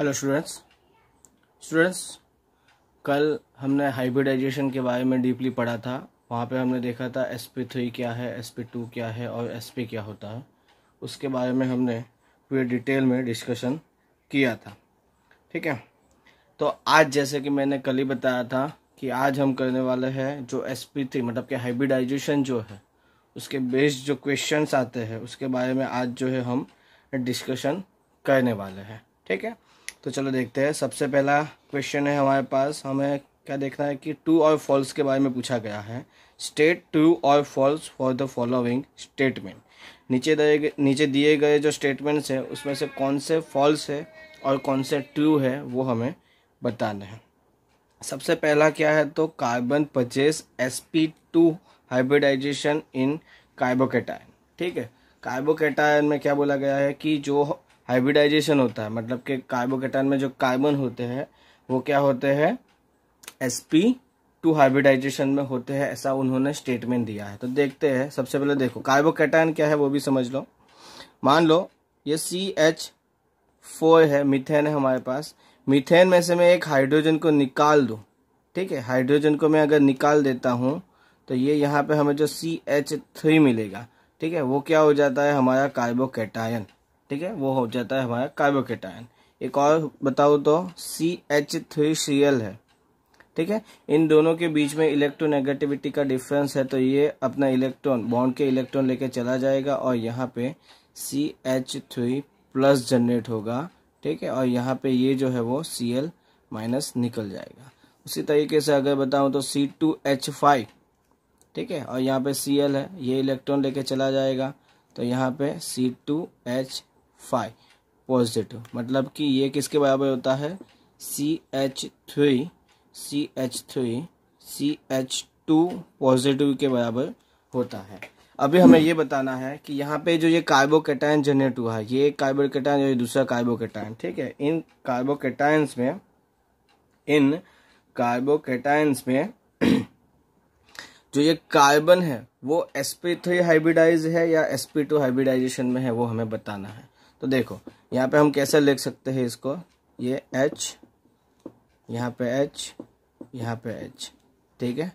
Hello students, कल हमने hybridisation के बारे में डीपली पढ़ा था। वहाँ पे हमने देखा था sp3 क्या है, sp2 क्या है और sp क्या होता है। उसके बारे में हमने पूरे डिटेल में डिस्कशन किया था। ठीक है, तो आज जैसे कि मैंने कल ही बताया था कि आज हम करने वाले हैं जो sp3 मतलब कि हाइब्रिडाइजेशन जो है उसके बेस्ड जो क्वेश्चंस आते हैं उसके बारे में आज जो है हम डिस्कशन करने वाले हैं। ठीक है, तो चलो देखते हैं। सबसे पहला क्वेश्चन है हमारे पास, हमें क्या देखना है कि ट्रू और फॉल्स के बारे में पूछा गया है। स्टेट ट्रू और false for the following statement. नीचे दिए गए जो स्टेटमेंट्स हैं उसमें से कौन से फॉल्स है और कौन से ट्रू है वो हमें बताना है। सबसे पहला क्या है तो कार्बन परचेज sp2 हाइब्रिडाइजेशन इन कार्बोकेटायन। ठीक है, कार्बोकेटायन में क्या बोला गया है कि जो हाइब्रिडाइजेशन होता है मतलब कि कार्बोकेटायन में जो कार्बन होते हैं वो क्या होते हैं sp2 हाइब्रिडाइजेशन में होते हैं, ऐसा उन्होंने स्टेटमेंट दिया है। तो देखते हैं। सबसे पहले देखो कार्बोकेटायन क्या है वो भी समझ लो। मान लो ये CH4 है, मीथेन है हमारे पास। मीथेन में से मैं एक हाइड्रोजन को निकाल दूं। ठीक है, हाइड्रोजन को मैं अगर निकाल देता हूं तो ये यहाँ पे हमें जो CH3 मिलेगा, ठीक है, वो क्या हो जाता है हमारा कार्बोकेटायन। ठीक है, वो हो जाता है हमारा कार्बोकेटायन। एक और बताओ तो CH3Cl है। ठीक है, इन दोनों के बीच में इलेक्ट्रोनेगेटिविटी का डिफरेंस है तो ये अपना इलेक्ट्रॉन बॉन्ड के इलेक्ट्रॉन लेके चला जाएगा और यहाँ पे CH3 प्लस जनरेट होगा। ठीक है, और यहाँ पे ये जो है वो Cl माइनस निकल जाएगा। उसी तरीके से अगर बताऊं तो C2H5, ठीक है, और यहाँ पे Cl है, ये इलेक्ट्रॉन लेके चला जाएगा तो यहाँ पे C2H5 पॉजिटिव, मतलब कि ये किसके बराबर होता है CH2 पॉजिटिव के बराबर होता है। अभी हमें ये बताना है कि यहाँ पे जो ये कार्बोकेटायन जनरेट हुआ है, ये एक कार्बोकेटायन और ये दूसरा कार्बोकेटायन। ठीक है, इन कार्बोकेटायंस में जो ये कार्बन है वो sp3 हाइब्रिडाइज है या sp2 हाइब्रिडाइजेशन में है वो हमें बताना है। तो देखो यहाँ पे हम कैसे लिख सकते हैं इसको, ये H, यहाँ पे H, यहाँ पे H। ठीक है,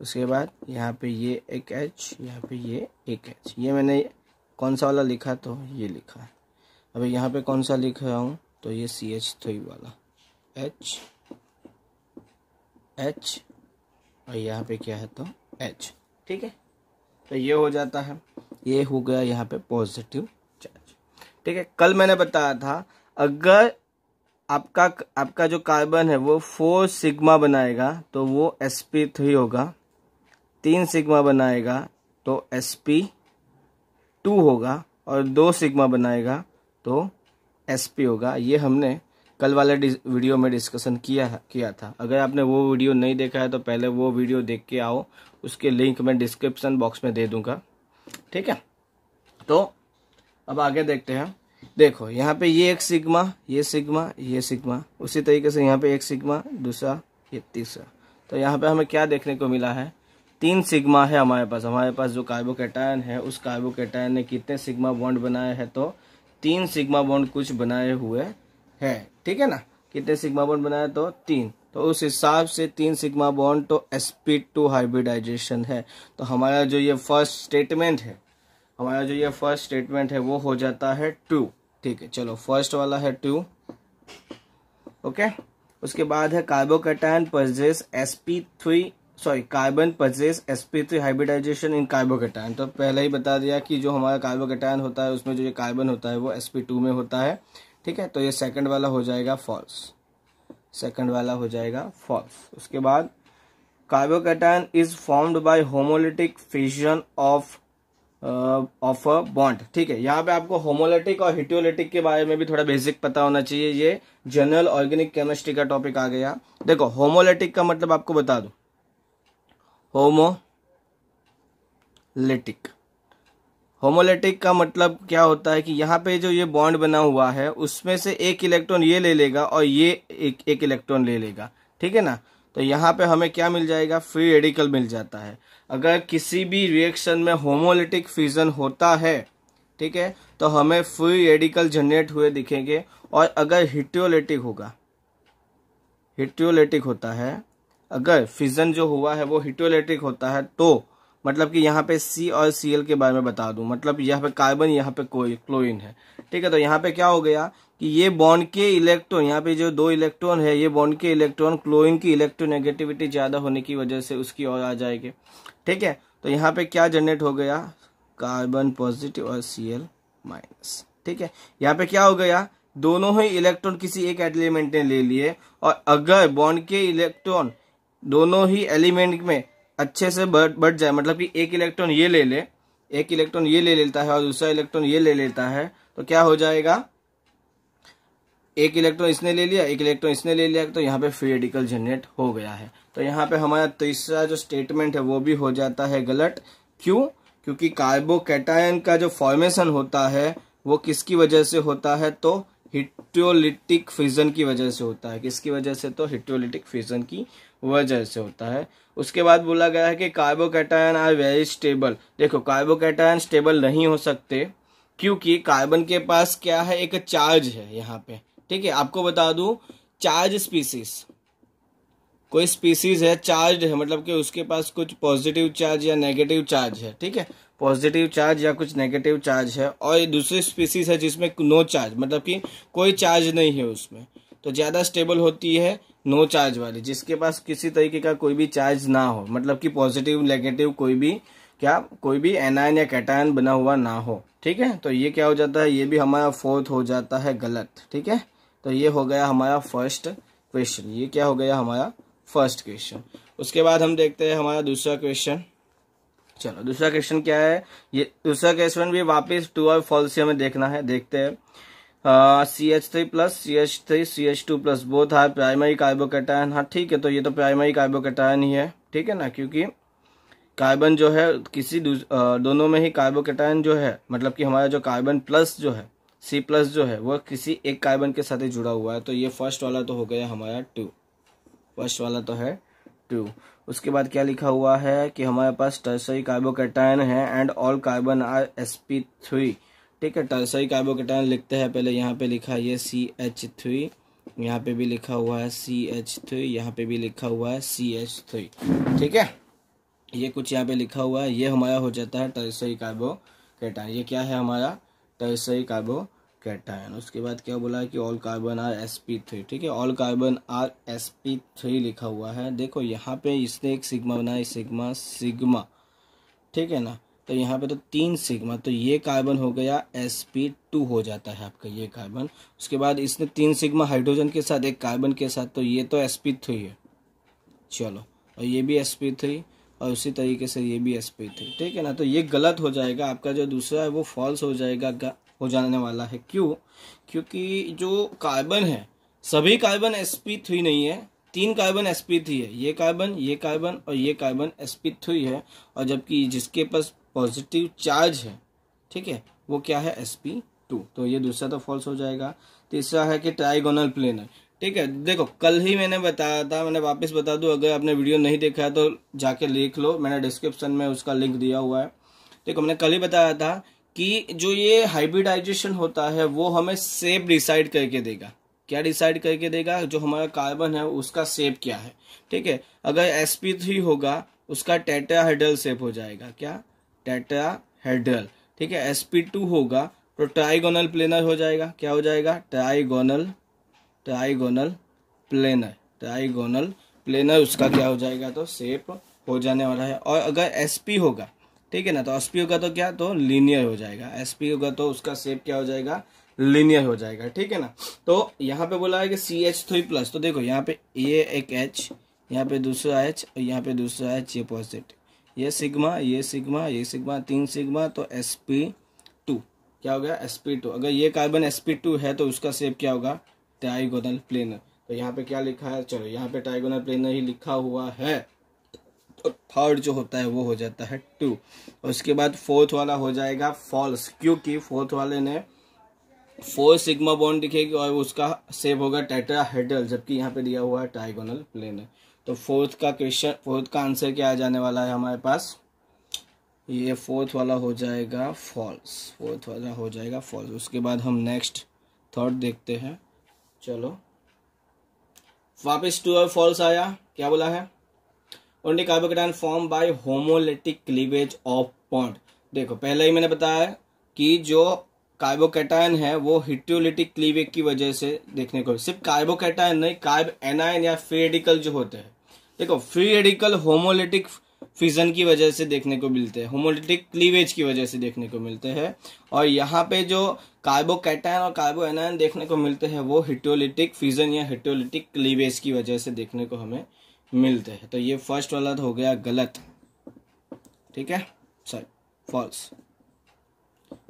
उसके बाद यहाँ पे ये एक H, यहाँ पे ये एक H। ये मैंने कौन सा वाला लिखा तो ये लिखा है। अभी यहाँ पे कौन सा लिख रहा हूँ तो ये CH3 वाला H और यहाँ पे क्या है तो H। ठीक है, तो ये हो जाता है, ये हो गया यहाँ पे पॉजिटिव चार्ज। ठीक है, कल मैंने बताया था अगर आपका जो कार्बन है वो 4 सिग्मा बनाएगा तो वो sp3 होगा, 3 सिग्मा बनाएगा तो sp2 होगा और 2 सिग्मा बनाएगा तो sp होगा। ये हमने कल वाले वीडियो में डिस्कशन किया था। अगर आपने वो वीडियो नहीं देखा है तो पहले वो वीडियो देख के आओ, उसके लिंक मैं डिस्क्रिप्शन बॉक्स में दे दूंगा। ठीक है, तो अब आगे देखते हैं। देखो यहाँ पे ये एक सिग्मा, ये सिग्मा, ये सिग्मा, उसी तरीके से यहाँ पे एक सिग्मा, दूसरा, ये तीसरा। तो यहाँ पे हमें क्या देखने को मिला है, 3 सिग्मा है हमारे पास जो कार्बोकेटायन है उस कार्बोकेटायन ने कितने सिग्मा बॉन्ड बनाए हैं तो 3 सिग्मा बॉन्ड कुछ बनाए हुए है। ठीक है ना, कितने सिग्मा बॉन्ड बनाया तो 3, तो उस हिसाब से 3 सिग्मा बॉन्ड तो sp2 हाइब्रिडाइजेशन है। तो हमारा जो ये फर्स्ट स्टेटमेंट है वो हो जाता है 2। ठीक है, चलो फर्स्ट वाला है 2। ओके, उसके बाद है कार्बन परचेज sp3 हाइब्रिडाइजेशन इन कार्बोकेटायन। तो पहले ही बता दिया कि जो हमारा कार्बोकेटायन होता है उसमें जो ये कार्बन होता है वो sp2 में होता है। ठीक है, तो ये सेकंड वाला हो जाएगा फॉल्स। उसके बाद carbocation is formed by homolytic fission of a bond. ठीक है, यहाँ पे आपको होमोलिटिक और हेटेरोलिटिक के बारे में भी थोड़ा बेसिक पता होना चाहिए। ये जनरल ऑर्गेनिक केमिस्ट्री का टॉपिक आ गया। देखो होमोलिटिक का मतलब आपको बता दूं, होमोलिटिक का मतलब क्या होता है कि यहाँ पे जो ये बॉन्ड बना हुआ है उसमें से एक इलेक्ट्रॉन ये ले लेगा और ये एक इलेक्ट्रॉन ले लेगा। ठीक है ना, तो यहाँ पे हमें क्या मिल जाएगा, फ्री रेडिकल मिल जाता है। अगर किसी भी रिएक्शन में होमोलिटिक फिजन होता है ठीक है, तो हमें फ्री रेडिकल जनरेट हुए दिखेंगे। और अगर हिट्रोलेटिक होता है, अगर फिजन जो हुआ है वो हिट्रोलेटिक होता है, तो मतलब कि यहाँ पे C और Cl के बारे में बता दूं, मतलब यहाँ पे कार्बन, यहाँ पे कोई क्लोरीन है, ठीक है। तो यहाँ पे क्या हो गया कि ये बॉन्ड के इलेक्ट्रॉन, यहाँ पे जो 2 इलेक्ट्रॉन है, ये बॉन्ड के इलेक्ट्रॉन क्लोरीन की इलेक्ट्रोनेगेटिविटी ज्यादा होने की वजह से उसकी ओर आ जाएंगे, ठीक है। तो यहाँ पे क्या जनरेट हो गया, कार्बन पॉजिटिव और Cl माइनस, ठीक है। यहाँ पे क्या हो गया, दोनों ही इलेक्ट्रॉन किसी एक एलिमेंट ने ले लिए, और अगर बॉन्ड के इलेक्ट्रॉन दोनों ही एलिमेंट में अच्छे से बढ़ जाए, मतलब कि एक इलेक्ट्रॉन ये ले ले, एक इलेक्ट्रॉन ये ले लेता है और दूसरा इलेक्ट्रॉन ये ले लेता है, तो क्या हो जाएगा, एक इलेक्ट्रॉन इसने ले लिया, एक इलेक्ट्रॉन इसने ले लिया, तो यहाँ पे फ्री रेडिकल जनरेट हो गया है। तो यहाँ पे हमारा तीसरा जो स्टेटमेंट है वो भी हो जाता है गलत। क्यों? क्योंकि कार्बोकैटायन का जो फॉर्मेशन होता है वो किसकी वजह से होता है, तो हिट्रोलिटिक फिजन की वजह से होता है। किसकी वजह से? तो हिट्रोलिटिक फिजन की वजह से होता है। उसके बाद बोला गया है कि कार्बोकैटायन आर वेरी स्टेबल। देखो, कार्बोकैटायन स्टेबल नहीं हो सकते क्योंकि कार्बन के पास क्या है, एक चार्ज है यहाँ पे, ठीक है। आपको बता दूं, चार्ज स्पीसीज, कोई स्पीसीज है चार्ज है, मतलब कि उसके पास कुछ पॉजिटिव चार्ज या नेगेटिव चार्ज है, ठीक है, पॉजिटिव चार्ज या कुछ नेगेटिव चार्ज है। और दूसरी स्पीसीज है जिसमें नो चार्ज, मतलब कि कोई चार्ज नहीं है उसमें, तो ज्यादा स्टेबल होती है नो चार्ज वाली, जिसके पास किसी तरीके का कोई भी चार्ज ना हो, मतलब कि पॉजिटिव नेगेटिव कोई भी एनायन या कैटायन बना हुआ ना हो, ठीक है। तो ये क्या हो जाता है, ये भी हमारा फोर्थ हो जाता है गलत, ठीक है। तो ये हो गया हमारा फर्स्ट क्वेश्चन, ये क्या हो गया हमारा फर्स्ट क्वेश्चन। उसके बाद हम देखते हैं हमारा दूसरा क्वेश्चन। चलो, दूसरा क्वेश्चन क्या है, ये दूसरा क्वेश्चन भी वापस ट्रू और फॉल्स से हमें देखना है। देखते हैं। CH3 plus CH3 CH2 plus both are primary carbocation. हाँ ठीक है, तो ये तो प्राइमरी कार्बोकैटायन ही है, ठीक है ना, क्योंकि कार्बन जो है किसी दोनों में ही कार्बोकैटायन जो है, मतलब कि हमारा जो कार्बन प्लस जो है C प्लस जो है वो किसी एक कार्बन के साथ ही जुड़ा हुआ है। तो ये फर्स्ट वाला तो हो गया हमारा 2, फर्स्ट वाला तो है 2। उसके बाद क्या लिखा हुआ है कि हमारे पास टर्सरी कार्बोकैटायन है and all carbon are sp3, ठीक है। टर्सरी कार्बोकैटायन लिखते हैं, पहले यहाँ पे लिखा है ये CH3, यहाँ पे भी लिखा हुआ है CH3, यहाँ पे भी लिखा हुआ है CH3, ठीक है। ये कुछ यहाँ पे लिखा हुआ है, ये हमारा हो जाता है टर्सरी कार्बोकैटायन। ये क्या है हमारा टर्सरी कार्बोकैटायन। उसके बाद क्या बोला है कि ऑल कार्बन आर sp3, ठीक है, ऑल कार्बन आर sp3 लिखा हुआ है। देखो यहाँ पे इसने एक सिग्मा बनाया, सिग्मा, ठीक है ना, तो यहाँ पे तो 3 सिग्मा, तो ये कार्बन हो गया sp2 हो जाता है आपका ये कार्बन। उसके बाद इसने 3 सिग्मा हाइड्रोजन के साथ, एक कार्बन के साथ, तो ये तो sp3 है। चलो, और ये भी sp3 और उसी तरीके से ये भी sp3, ठीक है ना। तो ये गलत हो जाएगा, आपका जो दूसरा है वो फॉल्स हो जाएगा, हो जाने वाला है। क्यों? क्योंकि जो कार्बन है, सभी कार्बन sp3 नहीं है, 3 कार्बन sp3 है, ये कार्बन और ये कार्बन sp3 है, और जबकि जिसके पास पॉजिटिव चार्ज है, ठीक है, वो क्या है sp2। तो ये दूसरा तो फॉल्स हो जाएगा। तीसरा है कि ट्राइगोनल प्लेनर, ठीक है। देखो, कल ही मैंने बताया था, मैंने वापस बता दूं, अगर आपने वीडियो नहीं देखा है तो जाके देख लो, मैंने डिस्क्रिप्शन में उसका लिंक दिया हुआ है। देखो, मैंने कल ही बताया था कि जो ये हाइब्रिडाइजेशन होता है वो हमें शेप डिसाइड करके देगा। क्या डिसाइड करके देगा? जो हमारा कार्बन है उसका शेप क्या है, ठीक है। अगर sp3 होगा उसका टेट्राहेड्रल शेप हो जाएगा, क्या? टेट्राहेड्रल, ठीक है। sp2 होगा तो ट्राइगोनल प्लेनर हो जाएगा। क्या हो जाएगा? ट्राइगोनल प्लेनर उसका क्या हो जाएगा? तो शेप हो जाने वाला है। और अगर sp होगा, ठीक है ना, तो sp होगा तो क्या? तो लीनियर हो जाएगा। sp होगा तो उसका शेप क्या हो जाएगा? लीनियर हो जाएगा, ठीक है ना। तो यहाँ पे बोला है कि CH3 प्लस, तो देखो यहाँ पे ये एक H, यहाँ पे दूसरा H और यहाँ पे दूसरा H, ये पॉजिटिव, ये सिग्मा, 3 सिग्मा, तो sp2 क्या हो गया? sp2। अगर ये कार्बन sp2 है तो उसका शेप क्या होगा? Trigonal planar. तो यहाँ पे क्या लिखा है? चलो, यहाँ पे ट्राइगोनल प्लेनर ही लिखा हुआ है, तो थर्ड जो होता है वो हो जाता है 2। और उसके बाद फोर्थ वाला हो जाएगा फॉल्स, क्योंकि फोर्थ वाले ने 4 सिग्मा बॉन्ड दिखेगी और उसका शेप होगा टेट्राहेड्रल, जबकि यहाँ पे दिया हुआ है ट्राइगोनल प्लेनर। तो फोर्थ का आंसर क्या आ जाने वाला है हमारे पास? ये फोर्थ वाला हो जाएगा फॉल्स, फोर्थ वाला हो जाएगा फॉल्स। उसके बाद हम नेक्स्ट थर्ड देखते हैं। चलो वापस ट्रू और फॉल्स आया। क्या बोला है? Only carbocation form by homolytic cleavage of bond. देखो पहले ही मैंने बताया कि जो कार्बोकेटायन है वो हेटेरोलिटिक क्लीवेज की वजह से देखने को, सिर्फ कार्बोकेटायन नहीं, कार्ब एनायन या फ्री रेडिकल जो होते हैं, देखो फ्री रेडिकल होमोलिटिक फिजन की वजह से देखने को मिलते हैं, होमोलिटिक क्लीवेज की वजह से देखने को मिलते हैं। और यहाँ पे जो कार्बोकैटायन और कार्बो एनायन देखने को मिलते हैं वो हेटेरोलिटिक फिजन या हेटेरोलिटिक क्लीवेज की वजह से देखने को हमें मिलते हैं। तो ये फर्स्ट वाला तो हो गया गलत, ठीक है, सॉरी फॉल्स।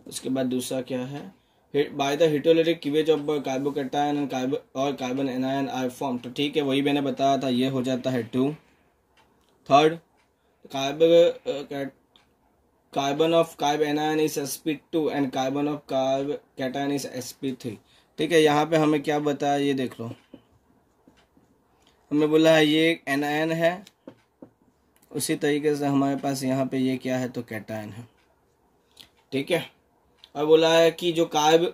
उसके बाद दूसरा क्या है? By the heterolytic cleavage of carbocation and carbon anion are form. तो ठीक है, वही मैंने बताया था, ये हो जाता है 2। Third, carbon of carb anion is sp2 and carbon of carb cation is sp3। ठीक है, यहाँ पे हमें क्या बताया ये देख लो, हमें बोला है ये एनायन है, उसी तरीके से हमारे पास यहाँ पे ये क्या है तो कैटायन है, ठीक है। और बोला है कि जो कार्ब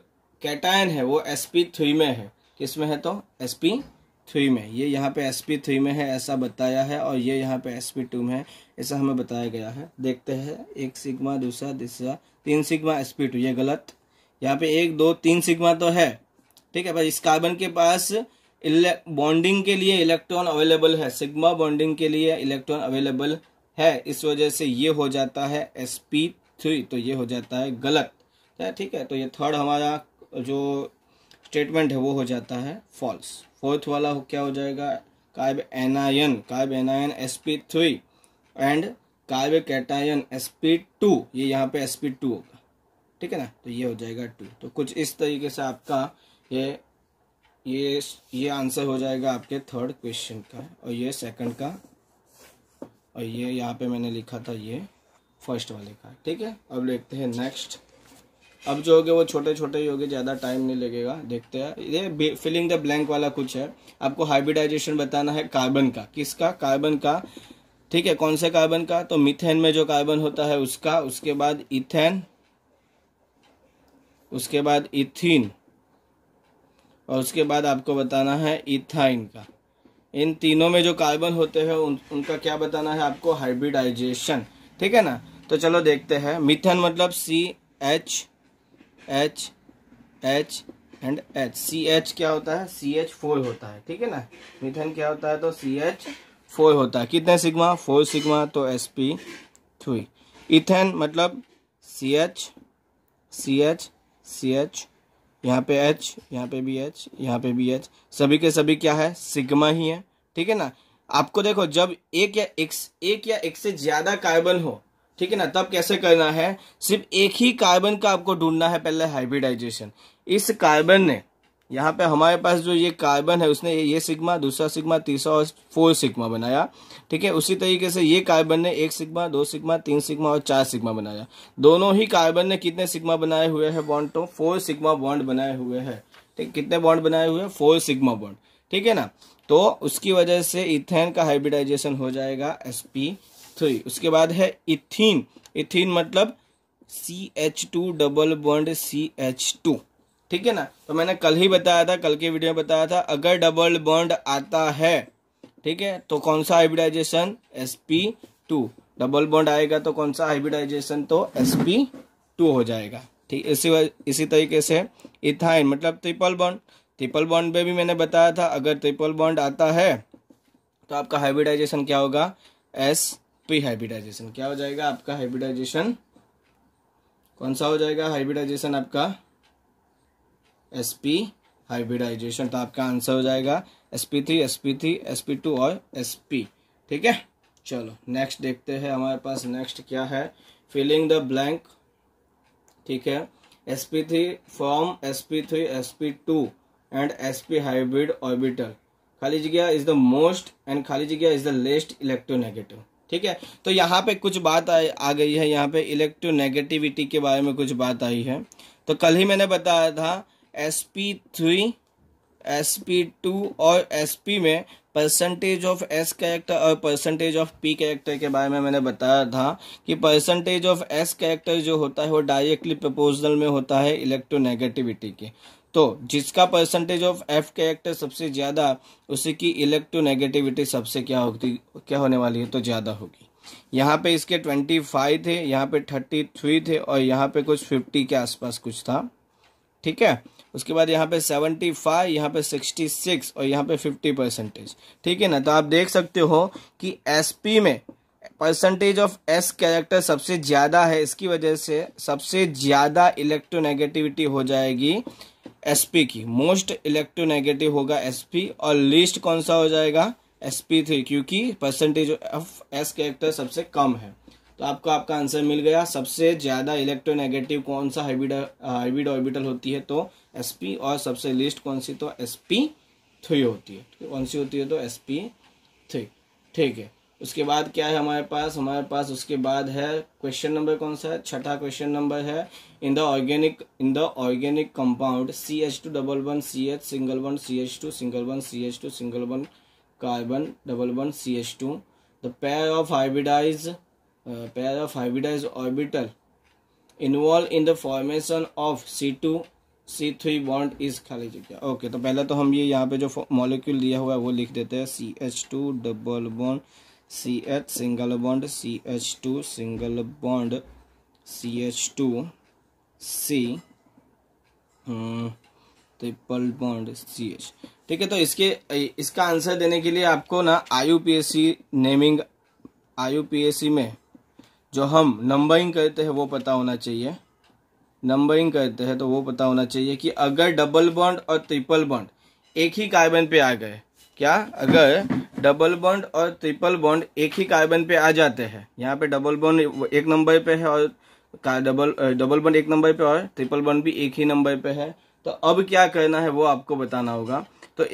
कैटायन है वो sp3 में है, किस में है तो sp3 में, ये यहाँ पे sp3 में है ऐसा बताया है, और ये यहाँ पे sp2 में है ऐसा हमें बताया गया है। देखते हैं, एक सिग्मा, दूसरा तीसरा 3 सिग्मा sp2, ये गलत। यहाँ पे 1 2 3 सिग्मा तो है, ठीक है, पर इस कार्बन के पास बॉन्डिंग के लिए इलेक्ट्रॉन अवेलेबल है, सिग्मा बॉन्डिंग के लिए इलेक्ट्रॉन अवेलेबल है, इस वजह से ये हो जाता है sp3, तो ये हो जाता है गलत, ठीक है। तो ये थर्ड हमारा जो स्टेटमेंट है वो हो जाता है फॉल्स। फोर्थ वाला क्या हो जाएगा? Carb anion sp3 and carb cation sp2, ये यहाँ पे sp2 होगा, ठीक है ना, तो ये हो जाएगा 2। तो कुछ इस तरीके से आपका ये आंसर हो जाएगा आपके थर्ड क्वेश्चन का, और ये सेकंड का, और ये यहाँ पे मैंने लिखा था ये फर्स्ट वाले का, ठीक है। अब देखते हैं नेक्स्ट। अब जो होगे वो छोटे छोटे ही होगे, ज़्यादा टाइम नहीं लगेगा। देखते हैं, ये फिलिंग द ब्लैंक वाला कुछ है, आपको हाइब्रिडाइजेशन बताना है कार्बन का, किसका? कार्बन का, ठीक है। कौन से कार्बन का? तो मीथेन में जो कार्बन होता है उसका, उसके बाद इथेन, उसके बाद इथीन, और उसके बाद आपको बताना है इथाइन का। इन तीनों में जो कार्बन होते हैं उनका क्या बताना है आपको? हाइब्रिडाइजेशन, ठीक है ना। तो चलो देखते हैं। मीथेन मतलब CH एंड H, CH क्या होता है? CH4 होता है, ठीक है ना। मीथेन क्या होता है तो CH4 होता है। कितने सिग्मा? 4 सिग्मा, तो sp3। इथेन मतलब CH, यहाँ पे H, यहाँ पे भी H, यहाँ पे भी H, सभी के सभी क्या है? सिग्मा ही है, ठीक है ना। आपको देखो, जब एक या एक से ज्यादा कार्बन हो, ठीक है ना, तब कैसे करना है? सिर्फ एक ही कार्बन का आपको ढूंढना है पहले हाइब्रिडाइजेशन। इस कार्बन ने, यहाँ पे हमारे पास जो ये कार्बन है उसने ये सिग्मा, दूसरा सिग्मा, तीसरा और 4 सिग्मा बनाया, ठीक है। उसी तरीके से ये कार्बन ने 1 सिग्मा, 2 सिग्मा, 3 सिग्मा और 4 सिग्मा बनाया। दोनों ही कार्बन ने कितने सिग्मा बनाए हुए हैं बॉन्ड? तो 4 सिग्मा बॉन्ड बनाए हुए हैं, ठीक। कितने बॉन्ड बनाए हुए हैं? 4 सिग्मा बॉन्ड, ठीक है ना। तो उसकी वजह से इथेन का हाइब्रिडाइजेशन हो जाएगा sp3। उसके बाद है इथीन, इथीन मतलब CH2 डबल बॉन्ड CH2, ठीक है ना। तो मैंने कल ही बताया था, कल के वीडियो में बताया था, अगर डबल बॉन्ड आता है, ठीक है, तो कौन सा हाइब्रिडाइजेशन? sp2। डबल बॉन्ड आएगा तो कौन सा हाइब्रिडाइजेशन? तो sp2 हो जाएगा, ठीक। इसी तरीके से इथाइन मतलब ट्रिपल बॉन्ड, ट्रिपल बॉन्ड में भी मैंने बताया था, अगर ट्रिपल बॉन्ड आता है तो आपका हाइब्रिडाइजेशन क्या होगा? sp hybridization. क्या हो जाएगा आपका हाइब्रिडाइजेशन? कौन सा हो जाएगा हाइब्रिडाइजेशन आपका? sp hybridization. तो आपका आंसर हो जाएगा sp3, sp2 और sp, ठीक है। चलो नेक्स्ट देखते हैं, हमारे पास नेक्स्ट क्या है? फिलिंग द ब्लैंक, ठीक है। sp3 from sp3 sp2 and sp hybrid orbital, खाली जगह इज द मोस्ट एंड खाली जगह इज द लेस्ट इलेक्ट्रोनेगेटिव, ठीक है। तो यहाँ पे कुछ बात आ गई है, यहाँ पे इलेक्ट्रोनेगेटिविटी के बारे में कुछ बात आई है। तो कल ही मैंने बताया था sp3, sp2 और sp में परसेंटेज ऑफ एस कैरेक्टर और परसेंटेज ऑफ पी कैरेक्टर के बारे में मैंने बताया था कि परसेंटेज ऑफ एस कैरेक्टर जो होता है वो डायरेक्टली प्रोपोर्शनल में होता है इलेक्ट्रोनेगेटिविटी के। तो जिसका परसेंटेज ऑफ एफ कैरेक्टर सबसे ज़्यादा, उसी की इलेक्ट्रोनेगेटिविटी सबसे क्या होने वाली है, तो ज़्यादा होगी। यहाँ पे इसके 25 थे, यहाँ पे 33 थे और यहाँ पे कुछ 50 के आसपास कुछ था, ठीक है। उसके बाद यहाँ पे 75, यहाँ पे 66 और यहाँ पे 50%, ठीक है ना। तो आप देख सकते हो कि एसपी में परसेंटेज ऑफ एस कैरेक्टर सबसे ज़्यादा है, इसकी वजह से सबसे ज़्यादा इलेक्ट्रोनेगेटिविटी हो जाएगी एसपी की। मोस्ट इलेक्ट्रोनेगेटिव होगा एसपी और लीस्ट कौन सा हो जाएगा, sp3, क्योंकि परसेंटेज ऑफ एस कैरेक्टर सबसे कम है। तो आपको आपका आंसर मिल गया। सबसे ज्यादा इलेक्ट्रोनेगेटिव कौन सा हाइब्रिड ऑर्बिटल होती है, तो sp, और सबसे लीस्ट कौन सी, तो sp3 होती है। कौन सी होती है, तो sp3, ठीक है। उसके बाद क्या है हमारे पास उसके बाद है क्वेश्चन नंबर कौन सा है, छठा क्वेश्चन नंबर है, in the organic compound CH211CH single bond CH2 single bond CH2 single bond carbon double bond CH2, the pair of hybridized orbital involved in the formation of C2C3 bond is खाली जगह। Okay, तो पहले तो हम ये यहाँ पे जो मॉलिक्यूल दिया हुआ है वो लिख देते हैं, CH2 double bond CH single bond CH2 single bond CH2 C triple bond CH, ठीक है। तो इसका आंसर देने के लिए आपको ना IUPAC में जो हम नंबरिंग करते हैं वो पता होना चाहिए। नंबरिंग करते हैं तो वो पता होना चाहिए कि अगर डबल बॉन्ड और ट्रिपल बॉन्ड एक ही कार्बन पे आ गए, क्या अगर डबल बॉन्ड और ट्रिपल बॉन्ड एक ही कार्बन पे आ जाते हैं, यहाँ पे डबल बॉन्ड एक नंबर पे है और डबल बॉन्ड एक नंबर पे और ट्रिपल बॉन्ड भी एक ही नंबर पे है, तो अब क्या करना है वो आपको बताना होगा। तो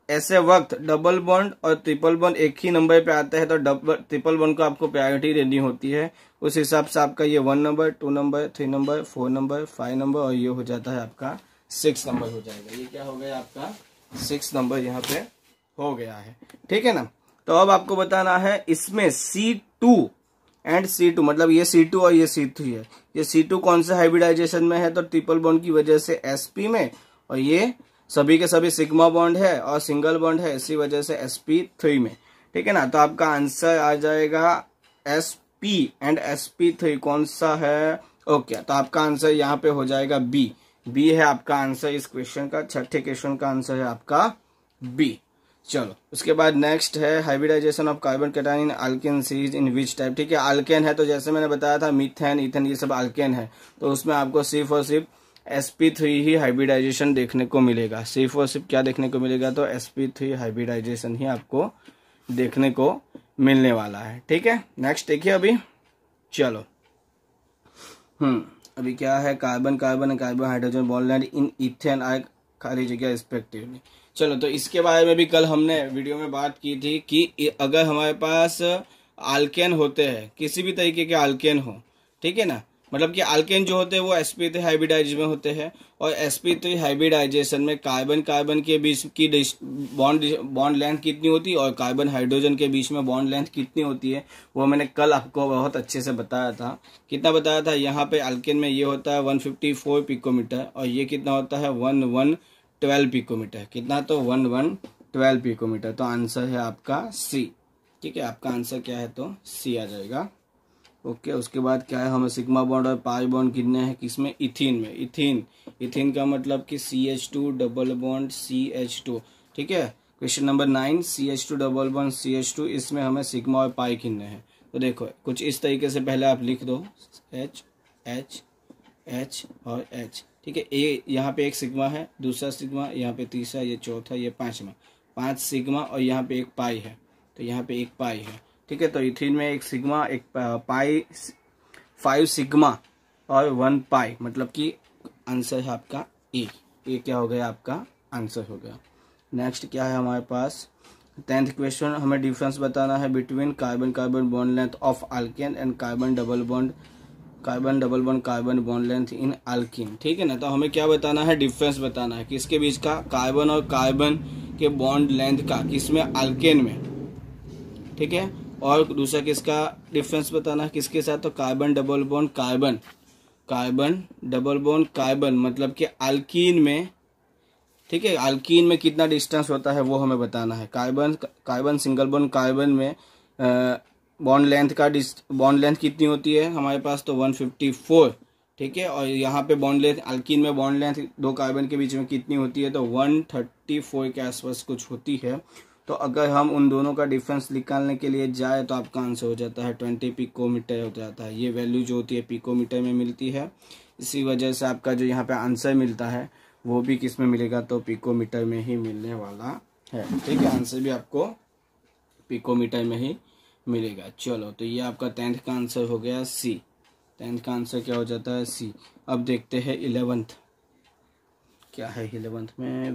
ऐसे वक्त डबल बॉन्ड और ट्रिपल बॉन्ड एक ही नंबर पे आता है तो ट्रिपल बॉन्ड को आपको प्रायोरिटी देनी होती है। उस हिसाब से आपका ये 1 number, 2 number, 3 number, 4 number, 5 number और ये हो जाता है आपका 6 नंबर हो जाएगा। ये क्या हो गया आपका 6 नंबर यहाँ पे हो गया है, ठीक है ना। तो अब आपको बताना है इसमें C2 एंड C2, मतलब ये C2 और ये C3 है। ये C2 कौन सा हाइब्रिडाइजेशन में है, तो ट्रिपल बॉन्ड की वजह से sp में, और ये सभी के सभी सिग्मा बॉन्ड है और सिंगल बॉन्ड है, इसी वजह से sp3 में, ठीक है ना। तो आपका आंसर आ जाएगा sp एंड sp3 कौन सा है, ओके। तो आपका आंसर यहाँ पे हो जाएगा बी है आपका आंसर इस क्वेश्चन का। छठे क्वेश्चन का आंसर है आपका बी। चलो उसके बाद नेक्स्ट है hybridization of carbon cation in alkane series in which type, ठीक है। अल्केन है तो जैसे मैंने बताया था मीथेन, इथेन ये सब अल्केन है, तो उसमें आपको सिर्फ और सिर्फ sp3 ही हाइब्रिडाइजेशन देखने को मिलेगा। सिर्फ और सिर्फ क्या देखने को मिलेगा, तो sp3 हाइब्रिडाइजेशन ही आपको देखने को मिलने वाला है, ठीक है। नेक्स्ट देखिए अभी, चलो अभी क्या है, carbon hydrogen bond length in ethane are खाली जगह रिस्पेक्टिवली। चलो तो इसके बारे में भी कल हमने वीडियो में बात की थी कि अगर हमारे पास अल्केन होते हैं, किसी भी तरीके के अल्केन हो, ठीक है ना, मतलब कि अल्केन जो होते हैं वो sp3 हाइब्रिडाइजेशन में होते हैं, और sp3 हाइब्रिडाइजेशन में कार्बन के बीच की बॉन्ड लेंथ कितनी होती है और कार्बन हाइड्रोजन के बीच में बॉन्ड लेंथ कितनी होती है, वो मैंने कल आपको बहुत अच्छे से बताया था। कितना बताया था, यहाँ पे अल्केन में ये होता है 154 पिकोमीटर और ये कितना होता है 1112 पिकोमीटर। कितना, तो 1112 पिकोमीटर। तो आंसर है आपका सी, ठीक है। आपका आंसर क्या है, तो सी आ जाएगा, ओके। उसके बाद क्या है, हमें सिग्मा बॉन्ड और पाई बॉन्ड कितने हैं, किसमें, इथीन में। इथीन का मतलब कि CH2 डबल बॉन्ड CH2, ठीक है। Question number 9 CH2 double bond CH2, इसमें हमें सिग्मा और पाई कितने हैं। तो देखो कुछ इस तरीके से पहले आप लिख दो H H H और H, ठीक है। यहाँ पे एक सिग्मा है, दूसरा सिग्मा, यहाँ पे तीसरा, ये चौथा, ये पांचवा, 5 सिग्मा और यहाँ पे एक पाई है, तो यहाँ पे एक पाई है, ठीक है। तो इथीन में एक सिग्मा, एक पाई, 5 सिग्मा और 1 पाई, मतलब कि आंसर है आपका ए। ये क्या हो गया, आपका आंसर हो गया। नेक्स्ट क्या है हमारे पास, 10th क्वेश्चन, हमें डिफरेंस बताना है between carbon bond length of alkane and carbon double bond carbon bond length in alkyne, ठीक है ना। तो हमें क्या बताना है, डिफरेंस बताना है किसके बीच का, कार्बन और कार्बन के बॉन्ड लेंथ का, किसमें, अल्केन में, ठीक है। और दूसरा किसका डिफरेंस बताना, किसके साथ, तो carbon double bond carbon, carbon double bond carbon मतलब कि अल्कीन में, ठीक है। अल्कीन में कितना डिस्टेंस होता है वो हमें बताना है। कार्बन सिंगल बॉन्ड कार्बन में बॉन्ड लेंथ कितनी होती है हमारे पास, तो 154, ठीक है। और यहाँ पे बॉन्ड लेंथ, अल्कीन में बॉन्ड लेंथ दो कार्बन के बीच में कितनी होती है, तो 134 के आसपास कुछ होती है। तो अगर हम उन दोनों का डिफरेंस निकालने के लिए जाए तो आपका आंसर हो जाता है 20 पिकोमीटर हो जाता है। ये वैल्यू जो होती है पिकोमीटर में मिलती है, इसी वजह से आपका जो यहाँ पे आंसर मिलता है वो भी किस में मिलेगा, तो पिकोमीटर में ही मिलने वाला है, ठीक है। आंसर भी आपको पिकोमीटर में ही मिलेगा। चलो, तो ये आपका 10th का आंसर हो गया सी। 10th का आंसर क्या हो जाता है, सी। अब देखते हैं 11th क्या है। 11th में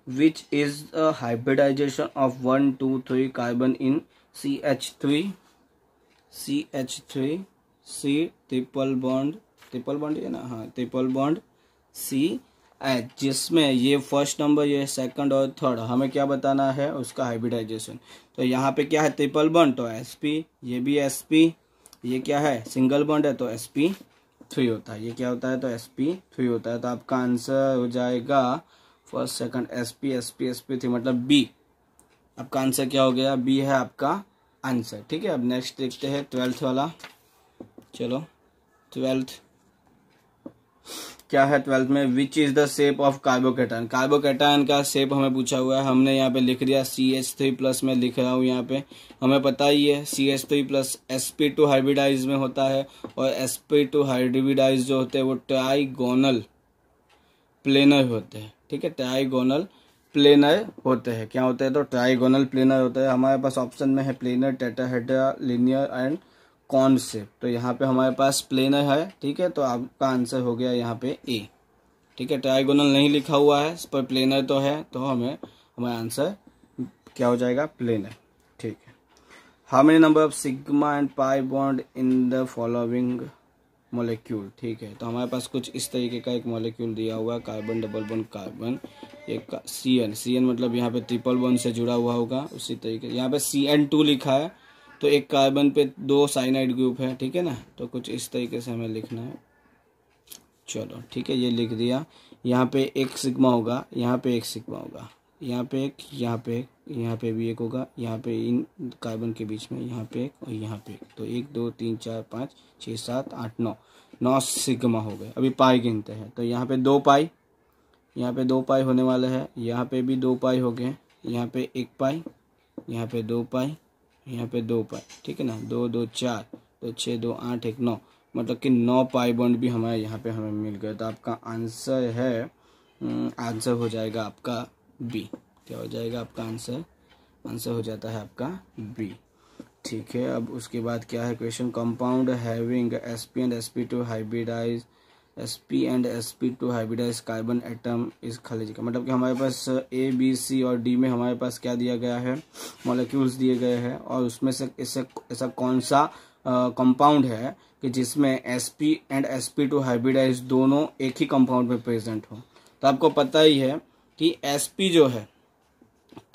which is a hybridization of 1 2 3 carbon in CH3 C triple bond है ना, हाँ ट्रिपल बॉन्ड CH, जिसमें ये फर्स्ट नंबर, ये सेकंड और थर्ड, हमें क्या बताना है उसका हाइब्रिडाइजेशन। तो यहाँ पे क्या है, ट्रिपल बॉन्ड तो SP, ये भी SP, ये क्या है सिंगल बॉन्ड है तो SP3 होता है। ये क्या होता है, तो SP3 होता है। तो आपका आंसर हो जाएगा फर्स्ट सेकंड SP3 मतलब B। आपका आंसर क्या हो गया, B है आपका आंसर, ठीक है। अब नेक्स्ट देखते हैं 12th वाला। चलो 12th क्या है। 12th में which is the shape of carbocation. Carbocation का शेप हमें पूछा हुआ है, हमने यहाँ पे लिख दिया CH3 प्लस में लिख रहा हूँ यहाँ पे। हमें पता ही है CH3 प्लस sp2 हाइब्रिडाइज में होता है, और sp2 हाइब्रिडाइज जो होते हैं वो ट्राइगोनल प्लेनर होते हैं, ठीक है। ट्राइगोनल प्लेनर होते हैं, क्या होते हैं, तो ट्राइगोनल प्लेनर होता है। हमारे पास ऑप्शन में है planar, tetrahedra, linear and cone shape. तो यहाँ पे हमारे पास प्लेनर है, ठीक है। तो आपका आंसर हो गया यहाँ पे ए, ठीक है। ट्राइगोनल नहीं लिखा हुआ है, इस पर प्लेनर तो है, तो हमारा आंसर क्या हो जाएगा, प्लेनर, ठीक है। How many number of sigma and pi bond in the following molecule, ठीक है। तो हमारे पास कुछ इस तरीके का एक मोलिक्यूल दिया हुआ है, कार्बन डबल बॉन्ड कार्बन, एक CN मतलब यहाँ पे ट्रिपल बॉन्ड से जुड़ा हुआ होगा। उसी तरीके यहाँ पे CN2 लिखा है, तो एक कार्बन पे 2 साइनाइड ग्रुप है, ठीक है ना। तो कुछ इस तरीके से हमें लिखना है। चलो ठीक है, ये लिख दिया। यहाँ पे एक सिग्मा होगा, यहाँ पे एक सिग्मा होगा, यहाँ पे एक, यहाँ पे एक, यहाँ पे भी एक होगा, यहाँ पे इन कार्बन के बीच में यहाँ पे एक और यहाँ पे एक। तो 1 2 3 4 5 6 7 8 9 सिग्मा हो गए। अभी पाई गिनते हैं, तो यहाँ पे 2 पाई, यहाँ पे 2 पाई होने वाले हैं, यहाँ पे भी 2 पाई हो गए, यहाँ पे 1 पाई, यहाँ पे 2 पाई, यहाँ पे 2 पाई, ठीक है ना। 2 2 4 2 6 2 8 1 9 मतलब कि 9 पाई बॉन्ड भी हमारे यहाँ पे हमें मिल गए। तो आपका आंसर है, आंसर हो जाएगा आपका बी। क्या हो जाएगा आपका आंसर, आंसर हो जाता है आपका बी, ठीक है। अब उसके बाद क्या है question, compound having sp and sp2 hybridize, sp and sp2 hybridize carbon atom is खाली का, मतलब कि हमारे पास A B C और D में हमारे पास क्या दिया गया है, मॉलिक्यूल्स दिए गए हैं, और उसमें से ऐसा कौन सा कंपाउंड है कि जिसमें sp एंड sp2 हाइब्रिडाइज दोनों एक ही कंपाउंड में प्रेजेंट हो। तो आपको पता ही है कि sp जो है,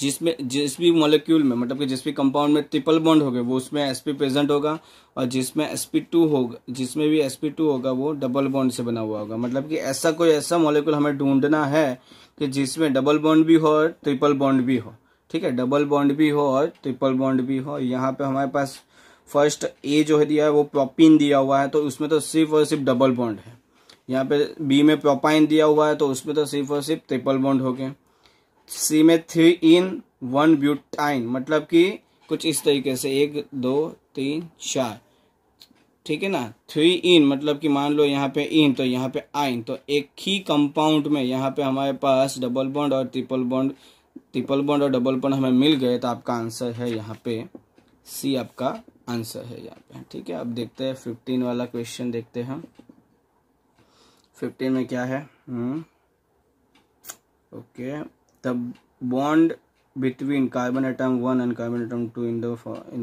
जिसमें जिस भी मॉलिक्यूल में, मतलब कि जिस भी कंपाउंड में ट्रिपल बॉन्ड होगा वो उसमें sp प्रेजेंट होगा, और जिसमें sp2 होगा, जिसमें भी sp2 होगा वो डबल बॉन्ड से बना हुआ होगा। मतलब कि ऐसा कोई ऐसा मॉलिक्यूल हमें ढूंढना है कि जिसमें डबल बॉन्ड भी हो और ट्रिपल बॉन्ड भी हो, ठीक है। डबल बॉन्ड भी हो और ट्रिपल बॉन्ड भी हो। यहाँ पे हमारे पास फर्स्ट ए जो है दिया है वो प्रोपीन दिया हुआ है, तो उसमें तो सिर्फ और सिर्फ डबल बॉन्ड है। यहाँ पे बी में प्रोपाइन दिया हुआ है, तो उसमें तो सिर्फ और सिर्फ ट्रिपल बॉन्ड हो गए। सी में 3 in 1 ब्यूटाइन, मतलब कि कुछ इस तरीके से 1 2 3 4, ठीक है ना। 3 in मतलब कि मान लो यहाँ पे इन तो यहाँ पे आइन, तो एक ही कंपाउंड में यहाँ पे हमारे पास डबल बॉन्ड और ट्रिपल बॉन्ड और डबल बॉन्ड हमें मिल गए। तो आपका आंसर है यहाँ पे सी, आपका आंसर है यहाँ पे, ठीक है। अब देखते हैं 15 वाला क्वेश्चन देखते हैं। 15 में क्या है, okay, the bond between carbon atom 1 and carbon atom 2 in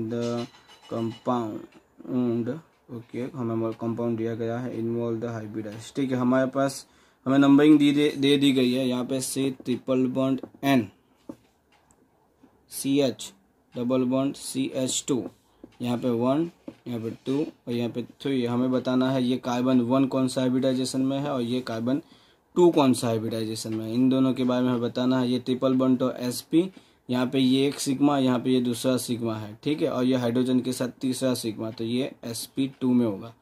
the compound, okay, हमें कंपाउंड दिया गया है, इन्वॉल्व द हाइब्रिडाइज, ठीक है। हमारे पास हमें नंबरिंग दे दी गई है यहाँ पे, C triple bond N, CH double bond CH2, यहाँ पे 1, यहाँ पे 2 और यहाँ पे 3। हमें बताना है ये कार्बन 1 कौन सा हाइब्रिडाइजेशन में है और ये कार्बन 2 कौन सा हाइब्रिडाइजेशन में है। इन दोनों के बारे में हमें बताना है। ये ट्रिपल बॉन्ड तो sp, यहाँ पे ये एक सिग्मा, यहाँ पे ये दूसरा सिग्मा है, ठीक है। और ये हाइड्रोजन के साथ तीसरा सिग्मा, तो ये sp2 में होगा,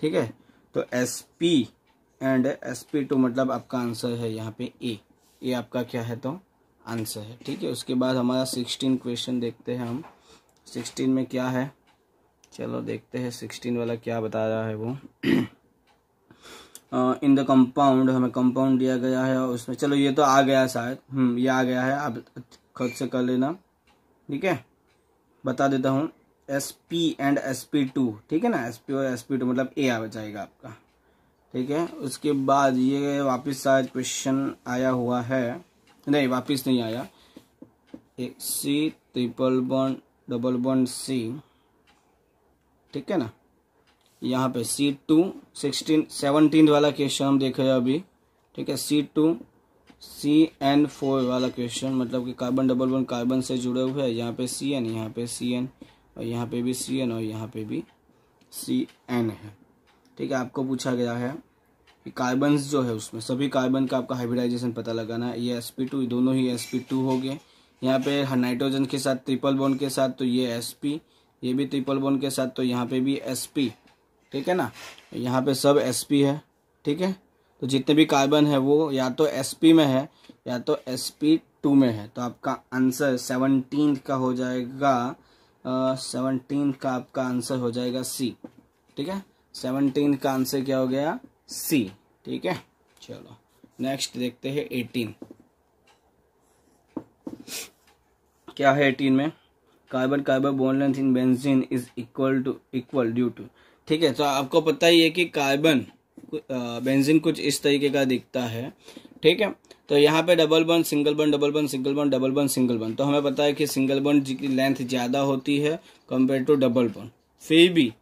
ठीक है। तो sp एंड sp2 मतलब आपका आंसर है यहाँ पे ए आपका क्या है तो आंसर है, ठीक है। उसके बाद हमारा 16 क्वेश्चन देखते हैं हम। 16 में क्या है, चलो देखते हैं 16 वाला क्या बता रहा है वो। इन द कंपाउंड, हमें कंपाउंड दिया गया है और उसमें, चलो ये तो आ गया शायद, ये आ गया है, आप खुद से कर लेना, ठीक है। बता देता हूँ sp एंड sp2, ठीक है ना। sp और sp2 मतलब ए आ जाएगा आपका, ठीक है। उसके बाद ये वापस शायद क्वेश्चन आया हुआ है, नहीं वापस नहीं आया। एक C triple bond double bond C, ठीक है ना। यहाँ पे C2 17 वाला क्वेश्चन हम देख रहे हैं अभी, ठीक है। C2 CN4 वाला क्वेश्चन, मतलब कि कार्बन डबल बॉन्ड कार्बन से जुड़े हुए हैं। यहाँ पे CN, यहाँ पे CN और यहाँ पे भी CN और यहाँ पे भी CN है, ठीक है। आपको पूछा गया है कि कार्बन्स जो है उसमें सभी कार्बन का आपका हाइब्रिडाइजेशन पता लगाना है। ये sp2, दोनों ही sp2 हो गए। यहाँ पे नाइट्रोजन के साथ ट्रिपल बॉन्ड के साथ तो ये sp, ये भी ट्रिपल बॉन्ड के साथ तो यहाँ पे भी sp, ठीक है ना। यहाँ पे सब sp है, ठीक है। तो जितने भी कार्बन है वो या तो sp में है या तो sp2 में है। तो आपका आंसर 17 का हो जाएगा, 17 का आपका आंसर हो जाएगा C, ठीक है। 17 का आंसर क्या हो गया C, ठीक है। चलो नेक्स्ट देखते हैं 18 क्या है। 18 में carbon carbon bond length in benzene is equal due to, ठीक है। तो आपको पता ही है कि कार्बन बेंजीन कुछ इस तरीके का दिखता है, ठीक है। तो यहाँ पे double bond single bond double bond single bond double bond single bond, तो हमें पता है कि सिंगल बॉन्ड की लेंथ ज़्यादा होती है कंपेयर टू डबल बॉन्ड। फिर भी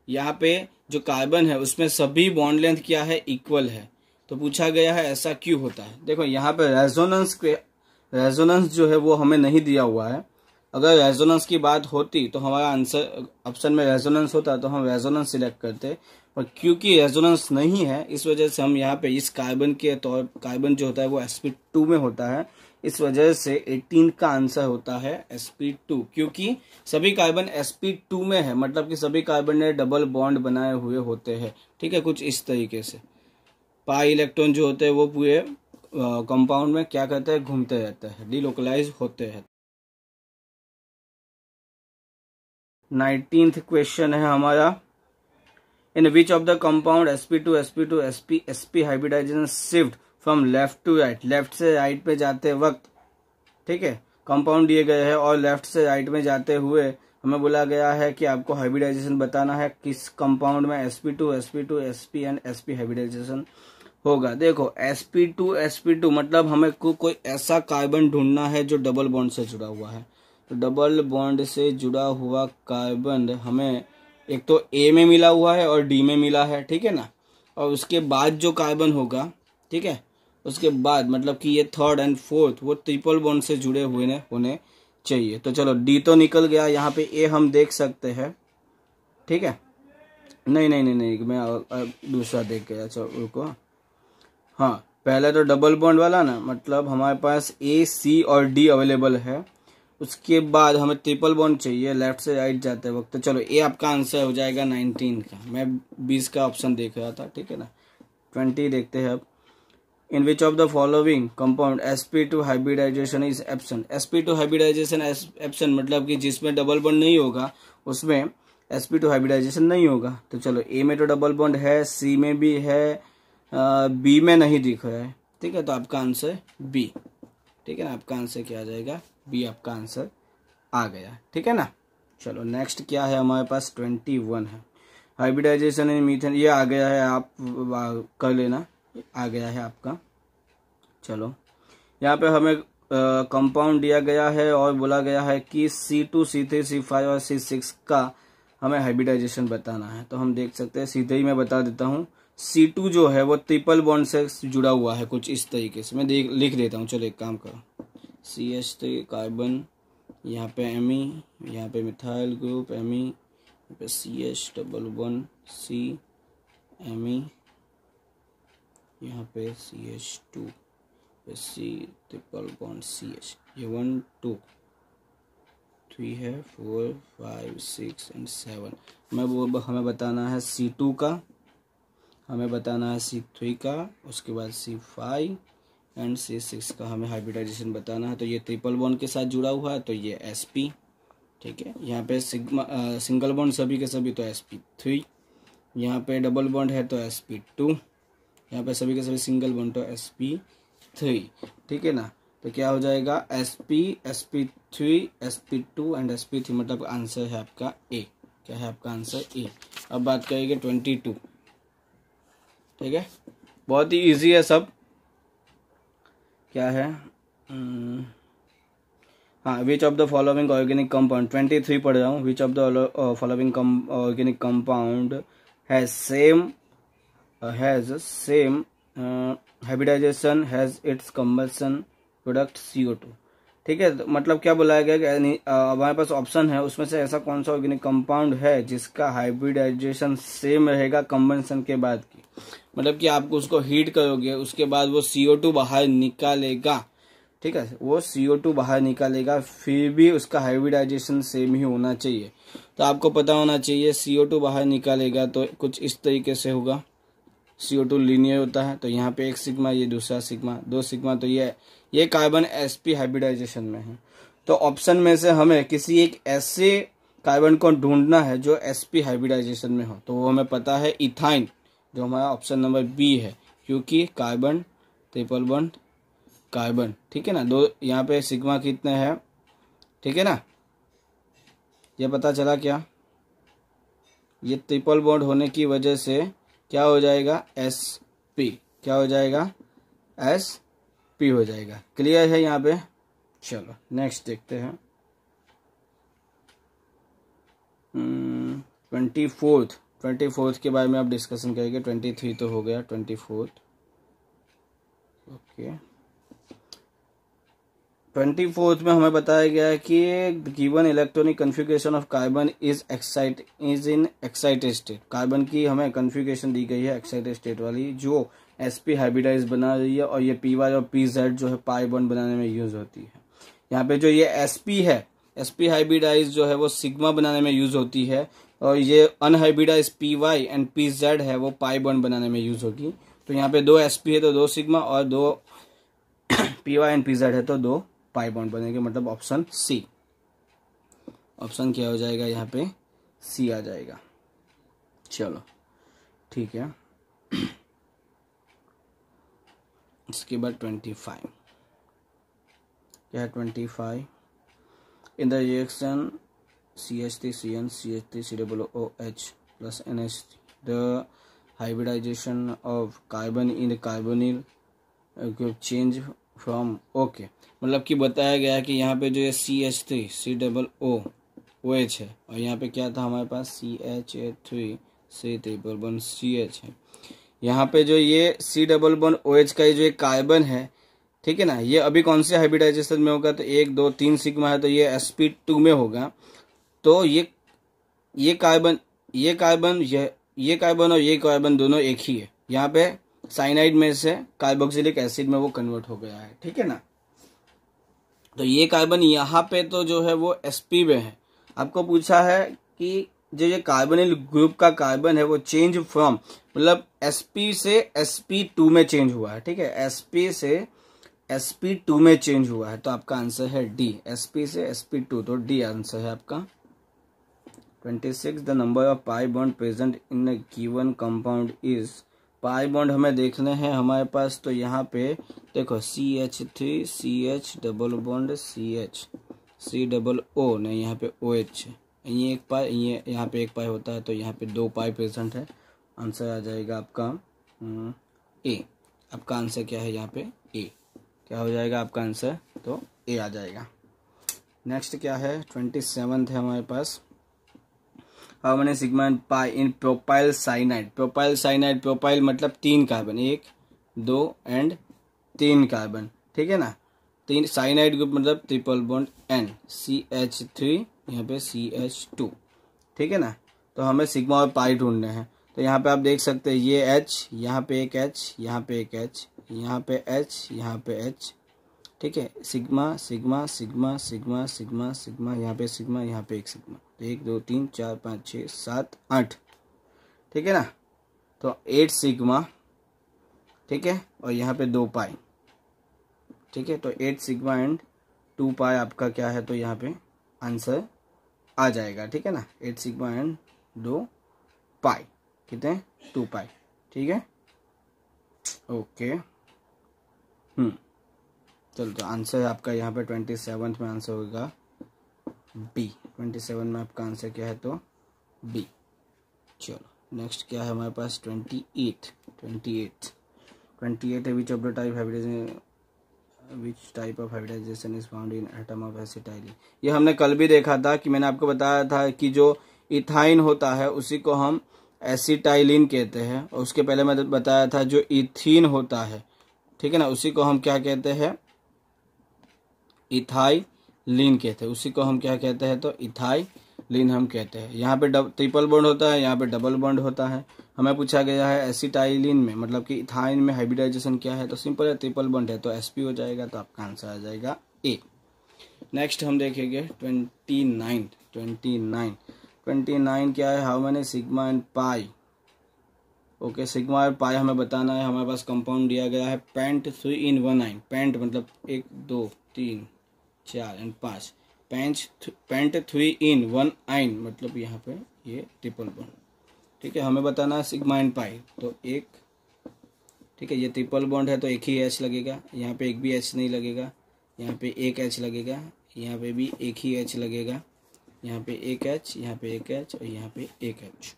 यहाँ पे जो कार्बन है उसमें सभी बॉन्ड लेंथ क्या है, इक्वल है। तो पूछा गया है ऐसा क्यों होता है। देखो यहाँ पे रेजोनेंस जो है वो हमें नहीं दिया हुआ है। अगर रेजोनेंस की बात होती तो हमारा आंसर ऑप्शन में रेजोनेंस होता तो हम रेजोनेंस सिलेक्ट करते, और क्योंकि रेजोनेंस नहीं है इस वजह से हम यहाँ पे इस कार्बन के तौर, कार्बन जो होता है वो sp2 में होता है, इस वजह से 18 का आंसर होता है sp2। क्योंकि सभी कार्बन sp2 में है, मतलब कि सभी कार्बन ने डबल बॉन्ड बनाए हुए होते हैं, ठीक है। कुछ इस तरीके से पाई इलेक्ट्रॉन जो होते हैं वो पूरे कंपाउंड में क्या करते हैं, घूमते रहते हैं, डिलोकलाइज होते हैं। 19th क्वेश्चन है हमारा, in which of the compound sp2 sp2 sp sp hybridization shift from left to right, left से राइट पे जाते वक्त, ठीक है। कंपाउंड दिए गए हैं और लेफ्ट से राइट में जाते हुए हमें बोला गया है कि आपको हाइब्रिडाइजेशन बताना है किस कंपाउंड में sp2 sp and sp hybridisation होगा। देखो sp2 मतलब हमें कोई ऐसा कार्बन ढूंढना है जो डबल बॉन्ड से जुड़ा हुआ है। तो डबल बॉन्ड से जुड़ा हुआ कार्बन हमें एक तो A में मिला हुआ है और D में मिला है, ठीक है ना। और उसके बाद जो कार्बन होगा, ठीक है, उसके बाद मतलब कि ये थर्ड एंड फोर्थ वो ट्रिपल बॉन्ड से जुड़े हुए होने चाहिए। तो चलो D तो निकल गया, यहाँ पे A हम देख सकते हैं, ठीक है। नहीं मैं दूसरा देख गया, चलो रुको। हाँ पहले तो डबल बॉन्ड वाला ना, मतलब हमारे पास A C और D अवेलेबल है। उसके बाद हमें ट्रिपल बॉन्ड चाहिए लेफ्ट से राइट जाते वक्त। तो चलो ए आपका आंसर हो जाएगा 19 का, मैं 20 का ऑप्शन देख रहा था, ठीक है ना। 20 देखते हैं अब, in which of the following compound sp2 hybridization is absent. sp2 hybridization absent मतलब कि जिसमें डबल बॉन्ड नहीं होगा उसमें sp2 हाइब्रिडाइजेशन नहीं होगा। तो चलो ए में तो डबल बॉन्ड है, सी में भी है, बी में नहीं दिख रहा है, ठीक है। तो आपका आंसर बी, ठीक है ना। आपका आंसर क्या आ जाएगा, बी आपका आंसर आ गया, ठीक है ना। चलो नेक्स्ट क्या है हमारे पास, 21 है, हाइब्रिडाइजेशन इन मीथेन। ये आ गया है, आप कर लेना, आ गया है आपका। चलो यहाँ पे हमें कंपाउंड दिया गया है और बोला गया है कि C2 C3 C5 और C6 का हमें हाइब्रिडाइजेशन बताना है। तो हम देख सकते हैं, सीधे ही मैं बता देता हूँ। C2 जो है वो ट्रिपल बॉन्ड से जुड़ा हुआ है कुछ इस तरीके से, मैं लिख देता हूँ। चलो एक काम करो, CH3 कार्बन यहाँ पे एमी, यहाँ पे मिथाइल ग्रुप एमी, यहाँ पे CH11C एमी, यहाँ पे CH2 पे C ट्रिपल बॉन्ड CH, ये 1 2 3 है, 4 5 6 एंड 7। हमें बताना है C2 का, हमें बताना है C3 का, उसके बाद C5 एंड C6 का हमें हाइब्रिडाइजेशन बताना है। तो ये ट्रिपल बॉन्ड के साथ जुड़ा हुआ है तो ये sp, ठीक है। यहाँ पे सिंगल बॉन्ड सभी के सभी तो sp3, यहाँ पे डबल बॉन्ड है तो sp2, यहाँ पे सभी के सभी सिंगल बॉन्ड तो sp3, ठीक है ना। तो क्या हो जाएगा sp sp3 sp2 and sp3, मतलब आंसर है आपका A। क्या है आपका आंसर A। अब बात करेंगे 22, ठीक है, बहुत ही इजी है सब। क्या है, हाँ, which of the following organic compound, 23 पढ़ रहा हूँ। Which of the following organic compound has same hybridization has its combustion product CO2, ठीक है। तो मतलब क्या बुलाया गया कि हमारे पास ऑप्शन है, उसमें से ऐसा कौन सा ऑर्गेनिक कंपाउंड है जिसका हाइब्रिडाइजेशन सेम रहेगा कंबशन के बाद की, मतलब कि आप उसको हीट करोगे उसके बाद वो CO2 बाहर निकालेगा, ठीक है, वो CO2 बाहर निकालेगा, फिर भी उसका हाइब्रिडाइजेशन सेम ही होना चाहिए। तो आपको पता होना चाहिए CO2 बाहर निकालेगा तो कुछ इस तरीके से होगा, CO2 लीनियर होता है, तो यहाँ पे एक सिग्मा, ये दूसरा सिग्मा, 2 सिग्मा, तो ये कार्बन sp हाइब्रिडाइजेशन में है। तो ऑप्शन में से हमें किसी एक ऐसे कार्बन को ढूंढना है जो sp हाइब्रिडाइजेशन में हो, तो वो हमें पता है इथाइन, जो हमारा ऑप्शन नंबर B है, क्योंकि कार्बन ट्रिपल बॉन्ड कार्बन, ठीक है ना। 2 यहाँ पे सिग्मा कितने हैं, ठीक है ना, ये पता चला क्या, ये ट्रिपल बॉन्ड होने की वजह से क्या हो जाएगा sp, क्या हो जाएगा sp हो जाएगा। क्लियर है यहाँ पे। चलो नेक्स्ट देखते हैं। 24th के बारे में आप डिस्कशन करेंगे। 23 तो हो गया, 24th ओके। 24th में हमें बताया गया है कि given electronic configuration of carbon is in excited state. Carbon की हमें कन्फिगरेशन दी गई है एक्साइटेड स्टेट वाली, जो sp हाइब्रिडाइज बना रही है, और ये py और pz जो है पाई बॉन्ड बनाने में यूज होती है। यहाँ पे जो ये sp है, sp हाइब्रिडाइज जो है वो सिग्मा बनाने में यूज होती है, और ये अनहाइब्रिडाइज py एंड pz है वो पाई बॉन्ड बनाने में यूज होगी। तो यहाँ पे 2 sp है तो 2 सिग्मा, और 2 py एंड pz है तो 2 पाई बॉन्ड बनेंगे, मतलब ऑप्शन C। ऑप्शन क्या हो जाएगा यहाँ पे, C आ जाएगा। चलो ठीक है। इसके बाद 25 क्या है, 25 in the reaction CH3CN CH3 COOH plus NH3 the hybridization of carbon in carbonyl change from okay, मतलब कि बताया गया है कि यहाँ पे जो ये CH3 COOH है, और यहाँ पे क्या था हमारे पास CH3 CH है। यहाँ पे जो ये COOH का जो एक कार्बन है, ठीक है ना, ये अभी कौन से हाइब्रिडाइजेशन में होगा, तो 1 2 3 सिग्मा है तो ये sp2 में होगा। तो ये कार्बन और ये कार्बन दोनों एक ही है। यहाँ पे साइनाइड में से कार्बोक्सिलिक एसिड में वो कन्वर्ट हो गया है, ठीक है ना। तो ये कार्बन यहाँ पे तो जो है वो sp में है। आपको पूछा है कि जो ये कार्बोनिल ग्रुप का कार्बन है वो चेंज फ्रॉम, मतलब sp से sp2 में चेंज हुआ है, ठीक है, sp से sp2 में चेंज हुआ है। तो आपका आंसर है D, sp से sp2, तो D आंसर है आपका। 26 the number of pi bond present in a given compound is, pi bond हमें देखने हैं हमारे पास, तो यहाँ पे देखो CH3 CH double bond CH COO नहीं, यहाँ पे OH है, ये एक पाई, ये यहाँ पे एक पाई होता है, तो यहाँ पे 2 पाई प्रेजेंट है। आंसर आ जाएगा आपका A। आपका आंसर क्या है यहाँ पे A, क्या हो जाएगा आपका आंसर, तो A आ जाएगा। नेक्स्ट क्या है, 27th है हमारे पास। How many sigma and pi in propyl cyanide. Propyl मतलब 3 कार्बन, 1 2 एंड 3 कार्बन, ठीक है ना। तीन साइनाइड ग्रुप मतलब ट्रिपल बॉन्ड N, CH3 यहाँ पे CH2, ठीक है ना। तो हमें सिग्मा और पाई ढूंढने हैं। तो यहाँ पे आप देख सकते हैं ये H, यहाँ पे एक H, यहाँ पे एक H, यहाँ पे H, यहाँ पे H, ठीक है। Sigma sigma sigma sigma sigma sigma, यहाँ पे सिग्मा, यहाँ पे एक सिग्मा। तो 1 2 3 4 5 6 7 8, ठीक है ना। तो 8 सिग्मा, ठीक है, और यहाँ पे 2 पाई, ठीक है। तो 8 सिग्मा एंड 2 पाई आपका क्या है, तो यहाँ पे आंसर आ जाएगा, ठीक है ना। 8 सिग्मा एंड 2 पाई कितने, 2 पाई, ठीक है, ओके। चलो, तो आंसर है आपका यहाँ पे 27 में आंसर होगा बी। 27 में आपका आंसर क्या है, तो बी। चलो नेक्स्ट क्या है हमारे पास, 28 है which type of hybridization is found in atom of acetylene. ये हमने कल भी देखा था कि मैंने आपको बताया था कि जो इथाइन होता है उसी को हम एसिटाइलिन कहते हैं, और उसके पहले मैं बताया था जो इथीन होता है, ठीक है ना, उसी को हम क्या कहते हैं, इथाइलिन कहते हैं। उसी को हम क्या कहते हैं, तो इथाइलिन हम कहते हैं। यहाँ पे ट्रिपल बॉन्ड होता है, यहाँ पे डबल बॉन्ड होता है। हमें पूछा गया है एसिटाइलिन में मतलब कि इथाइन में हाइब्रिडाइजेशन क्या है, तो सिंपल है, ट्रिपल बॉन्ड है तो sp हो जाएगा। तो आपका आंसर आ जाएगा ए। नेक्स्ट हम देखेंगे 29 क्या है, how many sigma and pi. Okay, sigma और पाई हमें बताना है। हमारे पास कंपाउंड दिया गया है पेंट 3 in 1 आइन। पेंट मतलब 1 2 3 4 एंड 5। पेंट 3 in 1 आइन मतलब यहाँ पे ये ट्रिपल बॉन्ड, ठीक है। हमें बताना है सिग्मा एंड पाई। तो एक, ठीक है, ये ट्रिपल बॉन्ड है तो एक ही H लगेगा, यहाँ पे एक भी H नहीं लगेगा, यहाँ पे एक H लगेगा, यहाँ पे भी एक ही H लगेगा, यहाँ पे एक H, यहाँ पे एक H और यहाँ पे एक H,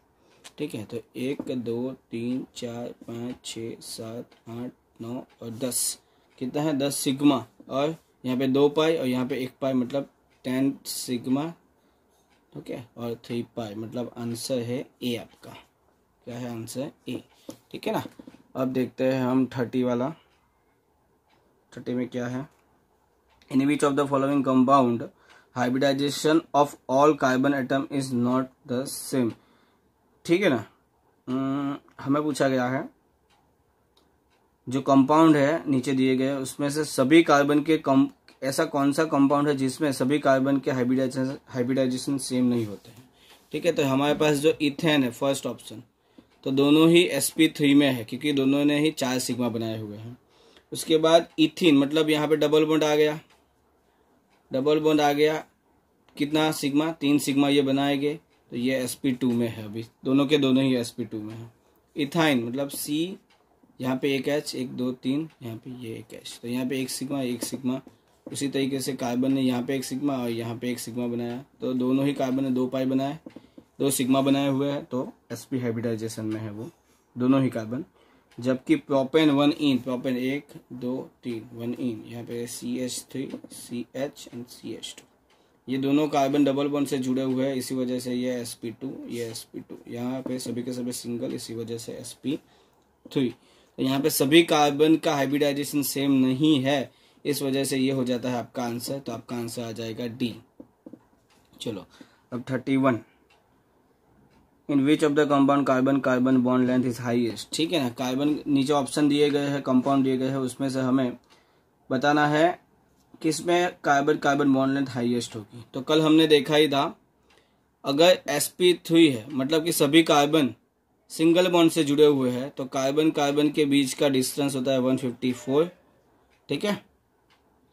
ठीक है। तो 1 2 3 4 5 6 7 8 9 और 10 कितना है, 10 सिग्मा, और यहाँ पे 2 पाई और यहाँ पे 1 पाई मतलब 10 सिग्मा, ठीक है, और 3 पाई मतलब आंसर है ए। आपका क्या है, आंसर ए, ठीक है ना। अब देखते हैं हम 30 वाला। 30 में क्या है, in which of the following compound hybridization of all carbon atom is not the same, ठीक है ना। हमें पूछा गया है जो कंपाउंड है नीचे दिए गए उसमें से सभी कार्बन के ऐसा कौन सा कंपाउंड है जिसमें सभी कार्बन के हाइब्रिडाइजेशन सेम नहीं होते हैं, ठीक है। तो हमारे पास जो इथेन है फर्स्ट ऑप्शन, तो दोनों ही sp3 में है क्योंकि दोनों ने ही 4 सिग्मा बनाए हुए हैं। उसके बाद इथिन मतलब यहाँ पे डबल बॉन्ड आ गया, कितना सिग्मा, 3 सिग्मा ये बनाएंगे, तो ये sp2 में है। अभी दोनों के दोनों ही sp2 में है। इथाइन मतलब C, यहाँ पे एक H, 1 2 3, यहाँ पे ये एक H, तो यहाँ पे एक सिग्मा। उसी तरीके से कार्बन ने यहाँ पे एक सिग्मा और यहाँ पे एक सिग्मा बनाया, तो दोनों ही कार्बन ने 2 पाई बनाए, 2 सिग्मा बनाए हुए हैं, तो sp हाइब्रिडाइजेशन में है वो दोनों ही कार्बन। जबकि प्रोपेन 1 in, प्रोपेन 1 2 3 1 in, यहाँ पे CH3 CH एंड CH2, ये दोनों कार्बन डबल बॉन्ड से जुड़े हुए हैं, इसी वजह से ये sp2, ये sp2, यहाँ पे सभी के सभी सिंगल, इसी वजह से sp3। तो यहाँ पे सभी कार्बन का हाइब्रिडाइजेशन सेम नहीं है, इस वजह से ये हो जाता है आपका आंसर। तो आपका आंसर आ जाएगा डी। चलो अब 31, in which of the compound carbon bond length is highest, ठीक है ना। कार्बन नीचे ऑप्शन दिए गए हैं, कंपाउंड दिए गए हैं, उसमें से हमें बताना है किसमें कार्बन बॉन्ड लेंथ हाईएस्ट होगी। तो कल हमने देखा ही था, अगर sp3 है मतलब कि सभी कार्बन सिंगल बॉन्ड से जुड़े हुए हैं, तो कार्बन के बीच का डिस्टेंस होता है 154, ठीक है,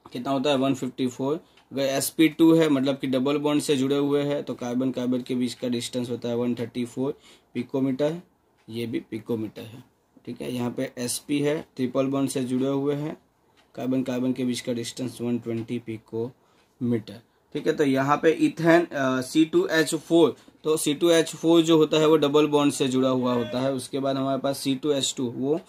कितना होता है 154। अगर sp2 है मतलब कि डबल बॉन्ड से जुड़े हुए हैं, तो कार्बन के बीच का डिस्टेंस होता है 134 पिकोमीटर, ये भी पिकोमीटर है, ठीक है। यहाँ पे sp है, ट्रिपल बॉन्ड से जुड़े हुए हैं, कार्बन के बीच का डिस्टेंस 120 पिकोमीटर, ठीक है। तो यहाँ पे इथेन C2H4, तो C2H4 जो होता है वो डबल बॉन्ड से जुड़ा हुआ होता है। उसके बाद हमारे पास C2H2 वो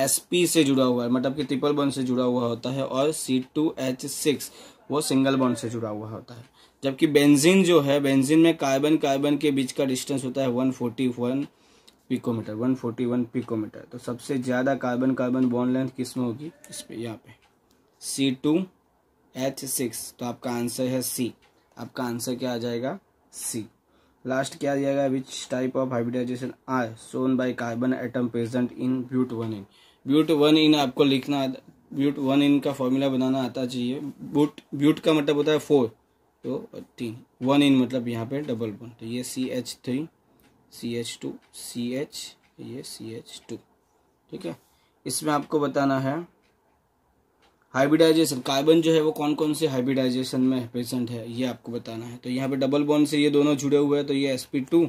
sp से जुड़ा हुआ है मतलब कि ट्रिपल बॉन्ड से जुड़ा हुआ होता है, और C2H6 वो सिंगल बॉन्ड से जुड़ा हुआ होता है। जबकि बेंजीन जो है, बेंजीन में कार्बन के बीच का डिस्टेंस होता है 141 पिकोमीटर, 141 पिकोमीटर। तो सबसे ज्यादा कार्बन बॉन्ड लेंथ किस में होगी, इस पे, यहाँ पे C2 H6, तो आपका आंसर है सी। आपका आंसर क्या आ जाएगा? सी। लास्ट क्या दिया गया? Which type of hybridization are shown by carbon atom present in but 1 yne. But 1 yne आपको लिखना, ब्यूट 1 इन का फॉर्मूला बनाना आता चाहिए। ब्यूट का मतलब होता है 4, तो 3, 1 इन मतलब यहाँ पे डबल बॉन्ड, तो ये CH3 CH2 CH, ये CH2, ठीक है। इसमें आपको बताना है हाइब्रिडाइजेशन, कार्बन जो है वो कौन कौन से हाइब्रिडाइजेशन में प्रेजेंट है, ये आपको बताना है। तो यहाँ पे डबल बॉन्ड से ये दोनों जुड़े हुए हैं, तो ये sp2,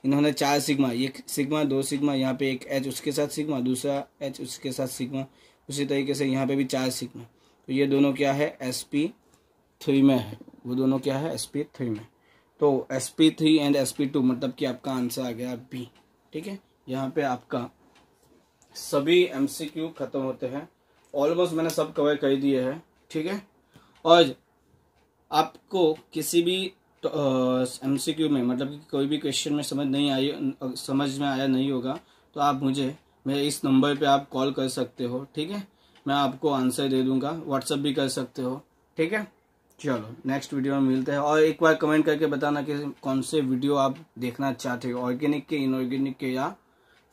इन्होंने 4 सिग्मा, एक सिग्मा 2 सिग्मा, यहाँ पे एक H उसके साथ सिग्मा, दूसरा H उसके साथ सिग्मा, उसी तरीके से यहाँ पे भी 4 सिग्मा, तो ये दोनों क्या है? sp3 में है, वो दोनों क्या है? sp3 में। तो sp3 एंड sp2 मतलब कि आपका आंसर आ गया बी, ठीक है। यहाँ पे आपका सभी MCQ खत्म होते हैं। ऑलमोस्ट मैंने सब कवर कर दिए हैं, ठीक है। और आपको किसी भी MCQ में मतलब कि कोई भी क्वेश्चन में समझ में आया नहीं होगा, तो आप मुझे मेरे इस नंबर पे आप कॉल कर सकते हो, ठीक है। मैं आपको आंसर दे दूंगा, व्हाट्सअप भी कर सकते हो, ठीक है। चलो नेक्स्ट वीडियो में मिलते हैं, और एक बार कमेंट करके बताना कि कौन से वीडियो आप देखना चाहते हो, ऑर्गेनिक के, इनऑर्गेनिक के या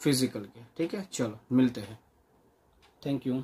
फिजिकल के, ठीक है। चलो मिलते हैं, थैंक यू।